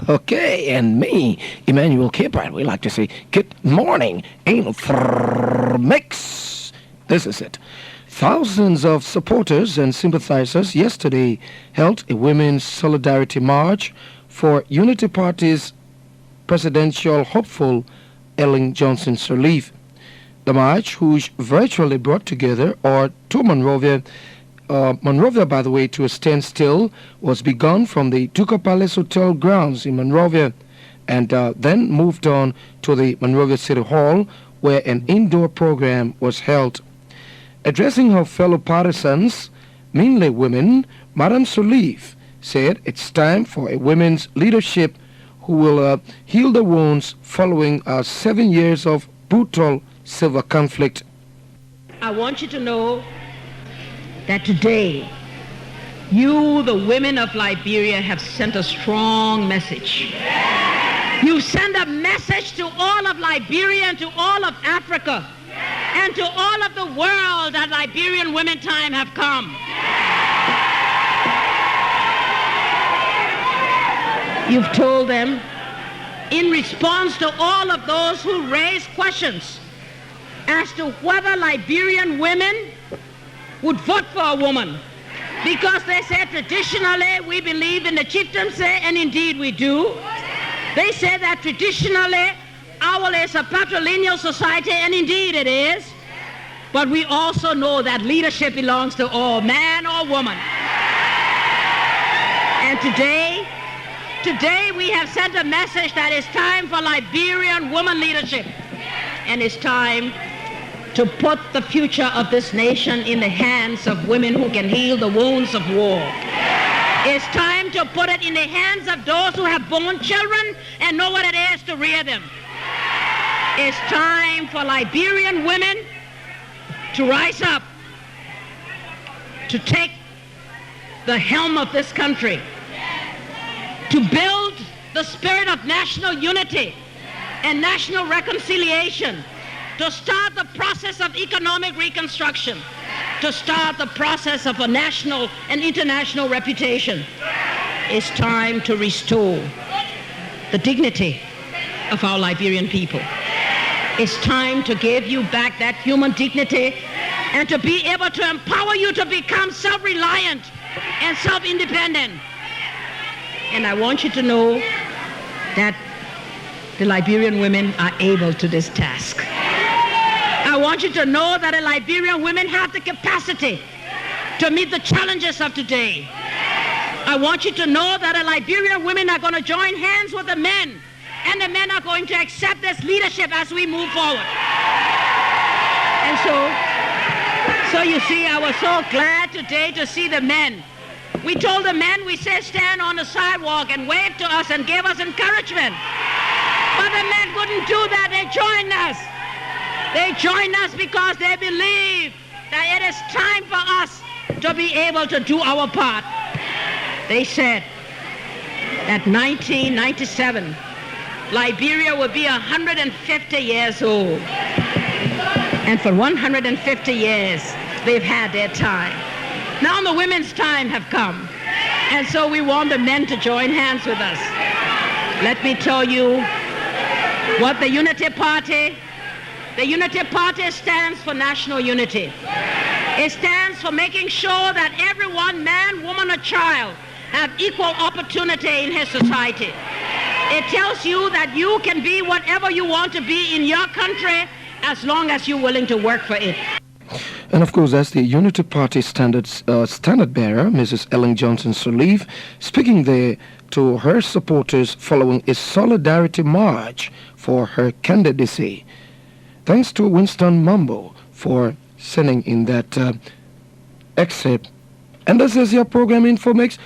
Okay, and me, Emmanuel Capehart, we like to say good morning, InfoMix. This is it. Thousands of supporters and sympathizers yesterday held a women's solidarity march for Unity Party's presidential hopeful Ellen Johnson Sirleaf. The march, which virtually brought together or to Monrovia, by the way, to a standstill, was begun from the Ducor Palace Hotel grounds in Monrovia and then moved on to the Monrovia City Hall, where an indoor program was held. Addressing her fellow partisans, mainly women, Madame Sirleaf said it's time for a women's leadership who will heal the wounds following 7 years of brutal civil conflict. I want you to know that today, you, the women of Liberia, have sent a strong message. You send a message to all of Liberia and to all of Africa and to all of the world that Liberian women time have come. You've told them, in response to all of those who raise questions as to whether Liberian women would vote for a woman, because they said traditionally we believe in the chieftaincy, and indeed we do. They say that traditionally ours is a patrilineal society, and indeed it is. But we also know that leadership belongs to all, man or woman. And today we have sent a message that it's time for Liberian woman leadership, and it's time to put the future of this nation in the hands of women who can heal the wounds of war. It's time to put it in the hands of those who have born children and know what it is to rear them. It's time for Liberian women to rise up, to take the helm of this country, to build the spirit of national unity and national reconciliation, to start the process of economic reconstruction, to start the process of a national and international reputation. It's time to restore the dignity of our Liberian people. It's time to give you back that human dignity and to be able to empower you to become self-reliant and self-independent. And I want you to know that the Liberian women are able to this task. I want you to know that the Liberian women have the capacity to meet the challenges of today. I want you to know that the Liberian women are going to join hands with the men, and the men are going to accept this leadership as we move forward. And so you see, I was so glad today to see the men. We told the men, we said, stand on the sidewalk and wave to us and give us encouragement. But the men wouldn't do that. They joined us. They joined us because they believe that it is time for us to be able to do our part. They said that 1997, Liberia will be 150 years old. And for 150 years, they've had their time. Now the women's time have come. And so we want the men to join hands with us. Let me tell you what the Unity Party stands for national unity. It stands for making sure that everyone, man, woman, or child, have equal opportunity in his society. It tells you that you can be whatever you want to be in your country as long as you're willing to work for it. And of course, that's the Unity Party standard bearer, Mrs. Ellen Johnson Sirleaf, speaking there to her supporters following a solidarity march for her candidacy. Thanks to Winston Mambo for sending in that excerpt. And this is your program InfoMix.